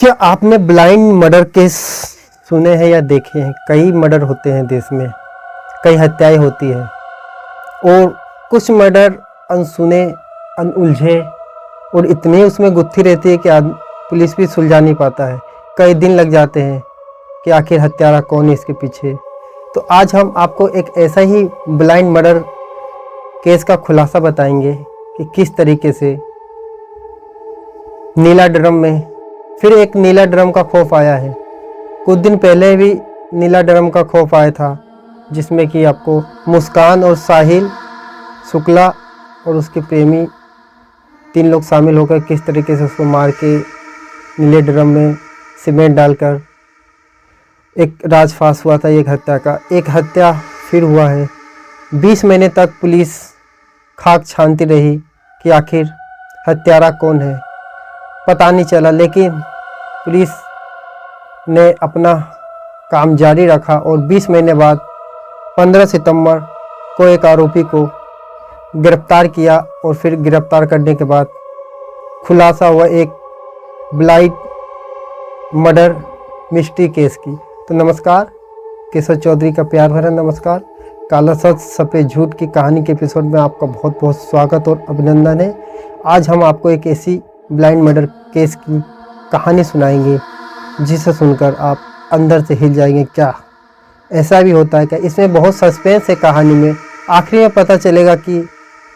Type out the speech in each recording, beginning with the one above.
क्या आपने blind murder case सुने हैं या देखे हैं? कई मर्डर होते हैं देश में, कई हत्याएं होती हैं और कुछ मर्डर अनसुने, अनउलझे और इतनी उसमें गुत्थी रहती है कि पुलिस भी सुलझा नहीं पाता है। कई दिन लग जाते हैं कि आखिर हत्यारा कौन है इसके पीछे। तो आज हम आपको एक ऐसा ही ब्लाइंड मर्डर केस का खुलासा बताएंगे कि किस तरीके से नीला ड्रम में फिर एक नीला ड्रम का खौफ आया है। कुछ दिन पहले भी नीला ड्रम का खौफ आया था, जिसमें कि आपको मुस्कान और साहिल शुक्ला और उसके प्रेमी 3 लोग शामिल होकर किस तरीके से उसको मार के नीले ड्रम में सीमेंट डालकर एक राजफाश हुआ था। एक हत्या का एक हत्या फिर हुआ है। 20 महीने तक पुलिस खाक छानती रही कि आखिर हत्यारा कौन है, पता नहीं चला। लेकिन पुलिस ने अपना काम जारी रखा और 20 महीने बाद 15 सितंबर को एक आरोपी को गिरफ्तार किया और फिर गिरफ्तार करने के बाद खुलासा हुआ एक ब्लाइंड मर्डर मिस्ट्री केस की। तो नमस्कार, केशव चौधरी का प्यार भरा नमस्कार। काला सच सफ़ेद झूठ की कहानी के एपिसोड में आपका बहुत बहुत स्वागत और अभिनंदन है। आज हम आपको एक ऐसी ब्लाइंड मर्डर केस की कहानी सुनाएंगे जिसे सुनकर आप अंदर से हिल जाएंगे। क्या ऐसा भी होता है क्या? इसमें बहुत सस्पेंस है कहानी में। आखिरी में पता चलेगा कि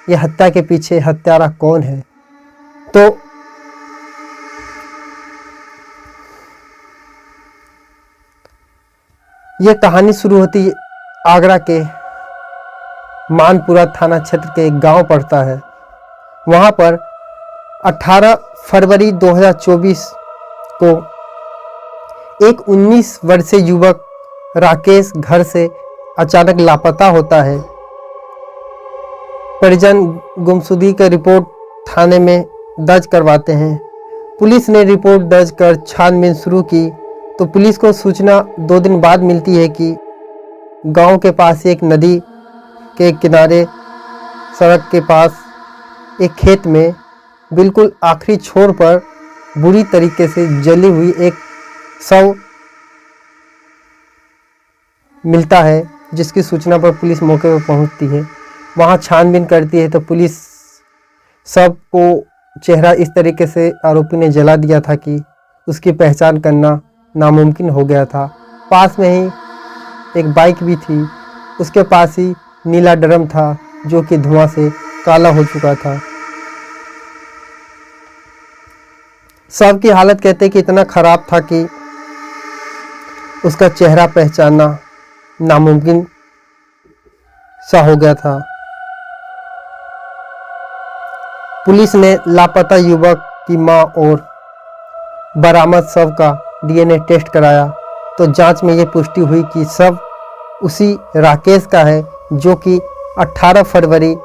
यह हत्या के पीछे हत्यारा कौन है। तो यह कहानी शुरू होती आगरा के मानपुरा थाना क्षेत्र के एक गांव पड़ता है। वहां पर 18 फरवरी 2024 को एक 19 वर्षीय युवक राकेश घर से अचानक लापता होता है। परिजन गुमशुदगी का रिपोर्ट थाने में दर्ज करवाते हैं। पुलिस ने रिपोर्ट दर्ज कर छानबीन शुरू की तो पुलिस को सूचना 2 दिन बाद मिलती है कि गांव के पास एक नदी के किनारे सड़क के पास एक खेत में बिल्कुल आखिरी छोर पर बुरी तरीके से जली हुई एक शव मिलता है, जिसकी सूचना पर पुलिस मौके पर पहुंचती है। वहां छानबीन करती है तो पुलिस शव को चेहरा इस तरीके से आरोपी ने जला दिया था कि उसकी पहचान करना नामुमकिन हो गया था। पास में ही एक बाइक भी थी, उसके पास ही नीला ड्रम था जो कि धुआं से काला हो चुका था। शव की हालत कहते कि इतना खराब था कि उसका चेहरा पहचानना नामुमकिन सा हो गया था। पुलिस ने लापता युवक की मां और बरामद शव का डीएनए टेस्ट कराया तो जांच में यह पुष्टि हुई कि शव उसी राकेश का है जो कि 18 फरवरी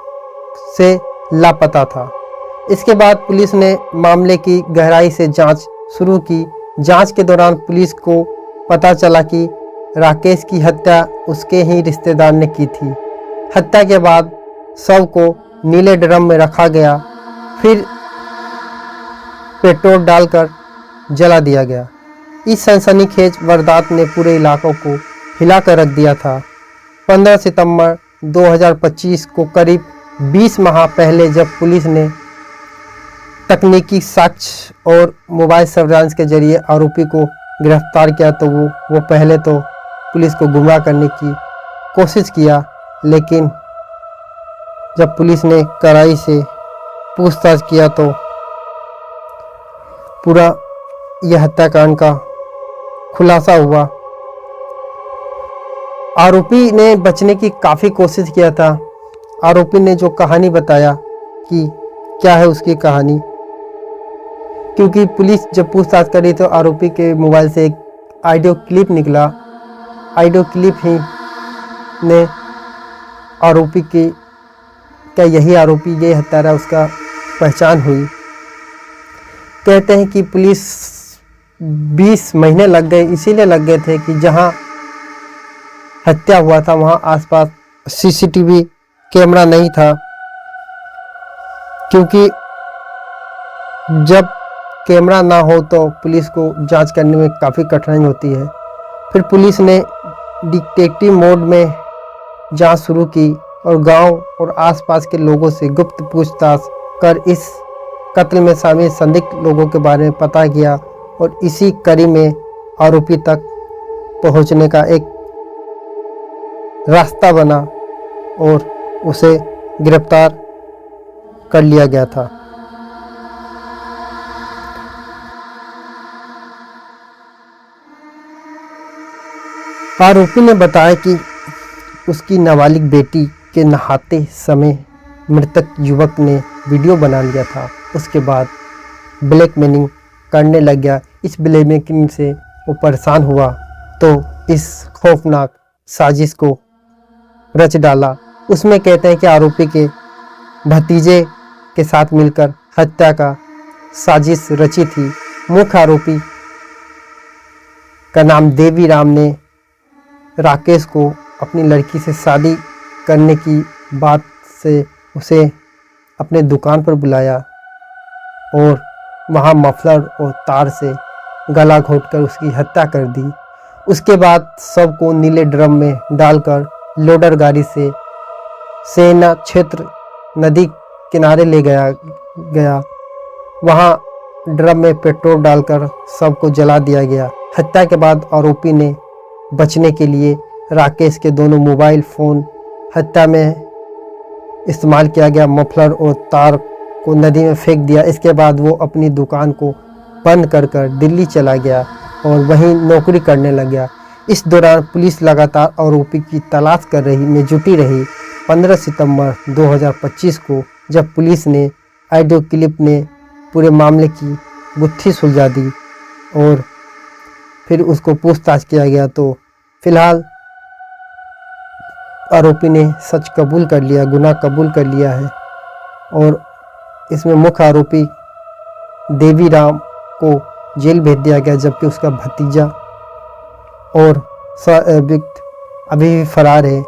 से लापता था। इसके बाद पुलिस ने मामले की गहराई से जांच शुरू की। जांच के दौरान पुलिस को पता चला कि राकेश की हत्या उसके ही रिश्तेदार ने की थी। हत्या के बाद शव को नीले ड्रम में रखा गया, फिर पेट्रोल डालकर जला दिया गया। इस सनसनीखेज वारदात ने पूरे इलाकों को हिलाकर रख दिया था। 15 सितंबर 2025 को करीब 20 माह पहले जब पुलिस ने तकनीकी साक्ष्य और मोबाइल सर्विलांस के जरिए आरोपी को गिरफ्तार किया तो वो पहले तो पुलिस को गुमराह करने की कोशिश किया, लेकिन जब पुलिस ने कड़ाई से पूछताछ किया तो पूरा यह हत्याकांड का खुलासा हुआ। आरोपी ने बचने की काफ़ी कोशिश किया था। आरोपी ने जो कहानी बताया कि क्या है उसकी कहानी, क्योंकि पुलिस जब पूछताछ करी तो आरोपी के मोबाइल से एक ऑडियो क्लिप निकला। ऑडियो क्लिप ही ने आरोपी की क्या यही आरोपी ये हत्यारा उसका पहचान हुई। कहते हैं कि पुलिस 20 महीने लग गए, इसीलिए लग गए थे कि जहां हत्या हुआ था वहां आसपास सीसीटीवी कैमरा नहीं था, क्योंकि जब कैमरा ना हो तो पुलिस को जांच करने में काफ़ी कठिनाई होती है। फिर पुलिस ने डिटेक्टिव मोड में जांच शुरू की और गांव और आसपास के लोगों से गुप्त पूछताछ कर इस कत्ल में शामिल संदिग्ध लोगों के बारे में पता किया और इसी कड़ी में आरोपी तक पहुंचने का एक रास्ता बना और उसे गिरफ्तार कर लिया गया था। आरोपी ने बताया कि उसकी नाबालिग बेटी के नहाते समय मृतक युवक ने वीडियो बना लिया था। उसके बाद ब्लैकमेलिंग करने लग गया। इस ब्लैकमेलिंग से वो परेशान हुआ तो इस खौफनाक साजिश को रच डाला। उसमें कहते हैं कि आरोपी के भतीजे के साथ मिलकर हत्या का साजिश रची थी। मुख्य आरोपी का नाम देवी राम ने राकेश को अपनी लड़की से शादी करने की बात से उसे अपने दुकान पर बुलाया और वहां मफलर और तार से गला घोंटकर उसकी हत्या कर दी। उसके बाद शव को नीले ड्रम में डालकर लोडर गाड़ी से सेना क्षेत्र नदी किनारे ले गया। वहां ड्रम में पेट्रोल डालकर शव को जला दिया गया। हत्या के बाद आरोपी ने बचने के लिए राकेश के दोनों मोबाइल फ़ोन हत्या में इस्तेमाल किया गया मफलर और तार को नदी में फेंक दिया। इसके बाद वो अपनी दुकान को बंद कर दिल्ली चला गया और वहीं नौकरी करने लग गया। इस दौरान पुलिस लगातार आरोपी की तलाश में जुटी रही। 15 सितंबर 2025 को जब पुलिस ने ऑडियो क्लिप ने पूरे मामले की गुत्थी सुलझा दी और फिर उसको पूछताछ किया गया तो फिलहाल आरोपी ने सच कबूल कर लिया, गुनाह कबूल कर लिया है और इसमें मुख्य आरोपी देवी राम को जेल भेज दिया गया, जबकि उसका भतीजा और अभियुक्त अभी भी फरार है।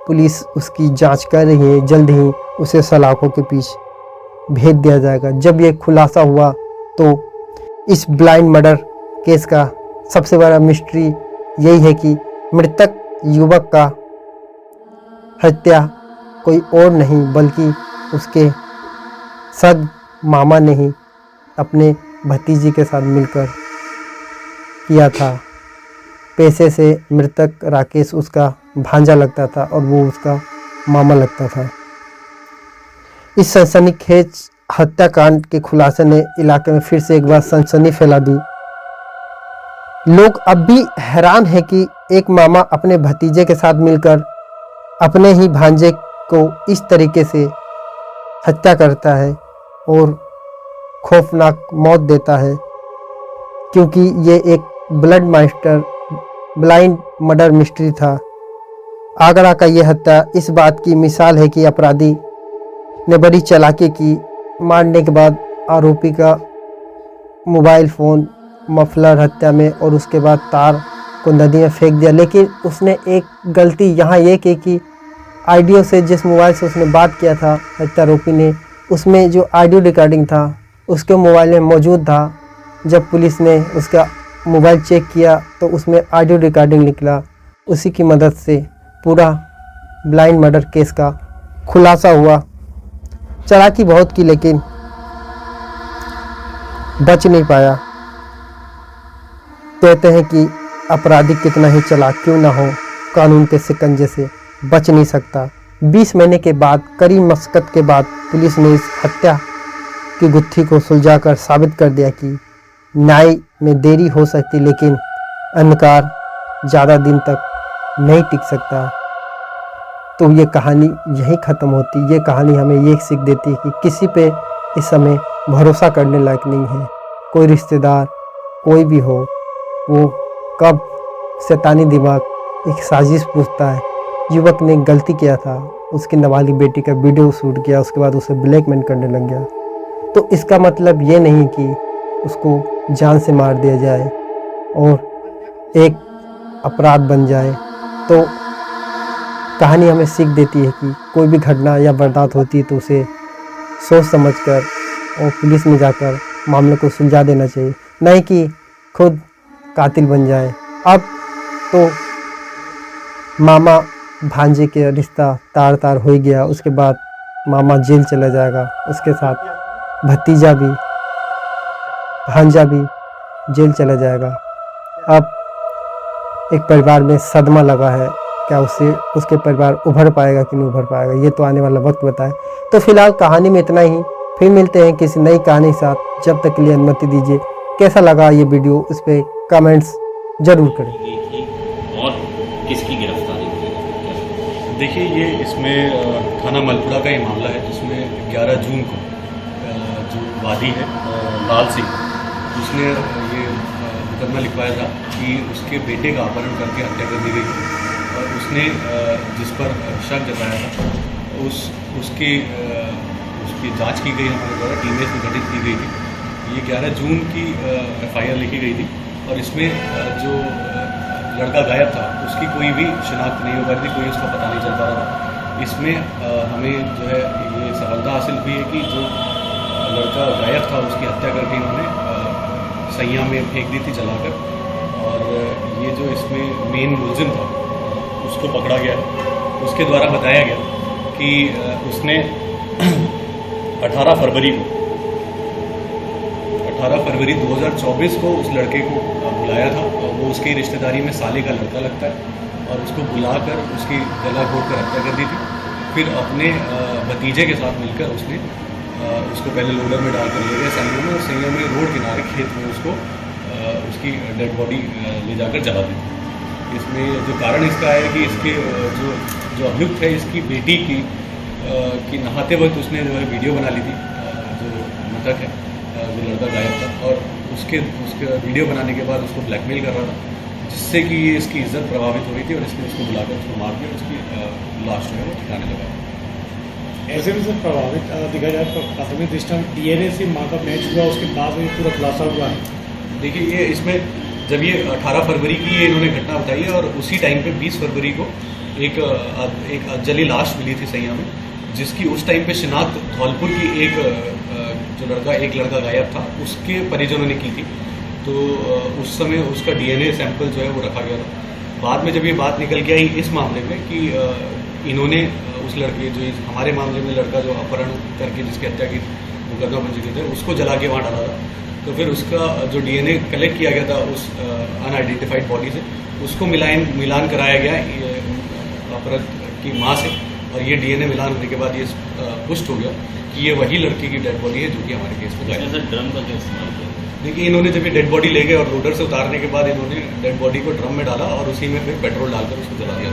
पुलिस उसकी जांच कर रही है, जल्द ही उसे सलाखों के पीछे भेज दिया जाएगा। जब ये खुलासा हुआ तो इस ब्लाइंड मर्डर केस का सबसे बड़ा मिस्ट्री यही है कि मृतक युवक का हत्या कोई और नहीं बल्कि उसके सग मामा ने ही अपने भतीजी के साथ मिलकर किया था। पैसे से मृतक राकेश उसका भांजा लगता था और वो उसका मामा लगता था। इस सनसनीखेज हत्याकांड के खुलासे ने इलाके में फिर से एक बार सनसनी फैला दी। लोग अब भी हैरान हैं कि एक मामा अपने भतीजे के साथ मिलकर अपने ही भांजे को इस तरीके से हत्या करता है और खौफनाक मौत देता है, क्योंकि ये एक ब्लाइंड मर्डर मिस्ट्री था। आगरा का ये हत्या इस बात की मिसाल है कि अपराधी ने बड़ी चालाकी की। मारने के बाद आरोपी का मोबाइल फ़ोन मफलर हत्या में और उसके बाद तार को नदी में फेंक दिया। लेकिन उसने एक गलती यहाँ ये की कि ऑडियो से जिस मोबाइल से उसने बात किया था हत्यारोपी ने, उसमें जो ऑडियो रिकॉर्डिंग था उसके मोबाइल में मौजूद था। जब पुलिस ने उसका मोबाइल चेक किया तो उसमें ऑडियो रिकॉर्डिंग निकला। उसी की मदद से पूरा ब्लाइंड मर्डर केस का खुलासा हुआ। चालाकी बहुत की लेकिन बच नहीं पाया। कहते हैं कि अपराधी कितना ही चालाक क्यों ना हो, कानून के शिकंजे से बच नहीं सकता। 20 महीने के बाद कड़ी मशक्कत के बाद पुलिस ने इस हत्या की गुत्थी को सुलझाकर साबित कर दिया कि न्याय में देरी हो सकती लेकिन अंधकार ज़्यादा दिन तक नहीं टिक सकता। तो ये कहानी यहीं ख़त्म होती। ये कहानी हमें ये सीख देती है कि किसी पे इस समय भरोसा करने लायक नहीं है। कोई रिश्तेदार कोई भी हो, वो कब शैतानी दिमाग एक साजिश पूछता है। युवक ने गलती किया था, उसकी नाबालिग बेटी का वीडियो शूट किया, उसके बाद उसे ब्लैकमेल करने लग गया। तो इसका मतलब ये नहीं कि उसको जान से मार दिया जाए और एक अपराध बन जाए। तो कहानी हमें सीख देती है कि कोई भी घटना या वारदात होती है तो उसे सोच समझकर और पुलिस में जाकर मामले को सुलझा देना चाहिए, नहीं कि खुद कातिल बन जाए। अब तो मामा भांजे के रिश्ता तार तार हो ही गया, उसके बाद मामा जेल चला जाएगा, उसके साथ भतीजा भी भांजा भी जेल चला जाएगा। अब एक परिवार में सदमा लगा है, क्या उसके परिवार उभर पाएगा कि नहीं उभर पाएगा, ये तो आने वाला वक्त बताए। तो फिलहाल कहानी में इतना ही, फिर मिलते हैं किसी नई कहानी के साथ। जब तक के लिए अनुमति दीजिए। कैसा लगा ये वीडियो उस पर कमेंट्स जरूर करें। और किसकी गिरफ्तारी हुई? देखिए, ये इसमें थाना मलपुरा का ही मामला है, जिसमें 11 जून को जो वादी है लाल सिंह, उसने ये मुकदमा लिखवाया था कि उसके बेटे का अपहरण करके हत्या कर दी गई थी। और उसने जिस पर शक जताया था उसकी जांच की गई, हमारे द्वारा टीमें इसमें गठित की गई थी। ये 11 जून की FIR लिखी गई थी और इसमें जो लड़का गायब था उसकी कोई भी शिनाख्त नहीं हो पा रही थी, कोई उसका पता नहीं चल पा रहा था। इसमें हमें जो है ये सफलता हासिल हुई है कि जो लड़का गायब था उसकी हत्या करके इन्होंने सैया में फेंक दी थी जलाकर। और ये जो इसमें मेन मुलजिम था उसको पकड़ा गया। उसके द्वारा बताया गया कि उसने 18 फरवरी 2024 को उस लड़के को बुलाया था। वो उसकी रिश्तेदारी में साले का लड़का लगता है और उसको बुलाकर उसकी गला घोट कर हत्या कर दी थी। फिर अपने भतीजे के साथ मिलकर उसने उसको पहले लोडर में डालकर ले गया सैया में, और सैया में रोड किनारे खेत में उसको उसकी डेड बॉडी ले जाकर जला दी थी। इसमें जो कारण इसका है कि इसके जो अभियुक्त है, इसकी बेटी की नहाते वक्त उसने जो है वीडियो बना ली थी, जो मृतक है, जो लड़का गायब था, और उसके वीडियो बनाने के बाद उसको ब्लैकमेल कर रहा था, जिससे कि ये इसकी इज्जत प्रभावित हो रही थी और इसने उसको बुलाकर उसको मार दिया। उसकी लाश जो है वो ठिकाने लगा। ऐसे में सर प्रभावित दिखा जाए तो प्राथमिक दृष्टि में DNA से माँ का मैच हुआ, उसके बाद में पूरा खुलासा हुआ है। देखिए, ये इसमें जब ये 18 फरवरी की ये इन्होंने घटना बताई है, और उसी टाइम पे 20 फरवरी को एक जली लाश मिली थी सैया में, जिसकी उस टाइम पे शिनाख्त धौलपुर की एक लड़का गायब था उसके परिजनों ने की थी। तो उस समय उसका DNA सैंपल जो है वो रखा गया था। बाद में जब ये बात निकल के आई इस मामले में कि इन्होंने उस लड़के जो हमारे मामले में लड़का जो अपहरण करके जिसकी हत्या की मुकदमा पंजीकृत है उसको जला के वहाँ डाला था, तो फिर उसका जो DNA कलेक्ट किया गया था उस अनआइडेंटिफाइड बॉडी से, उसको मिलान कराया गया अपहरण की माँ से, और ये DNA मिलान होने के बाद ये पुष्ट हो गया कि ये वही लड़की की डेड बॉडी है जो कि हमारे केस में गायब है। ड्रम का क्या इस्तेमाल किया? देखिए, इन्होंने जब ये डेड बॉडी ले गए और लोडर से उतारने के बाद इन्होंने डेड बॉडी को ड्रम में डाला और उसी में फिर पेट्रोल डालकर उसको जला दिया।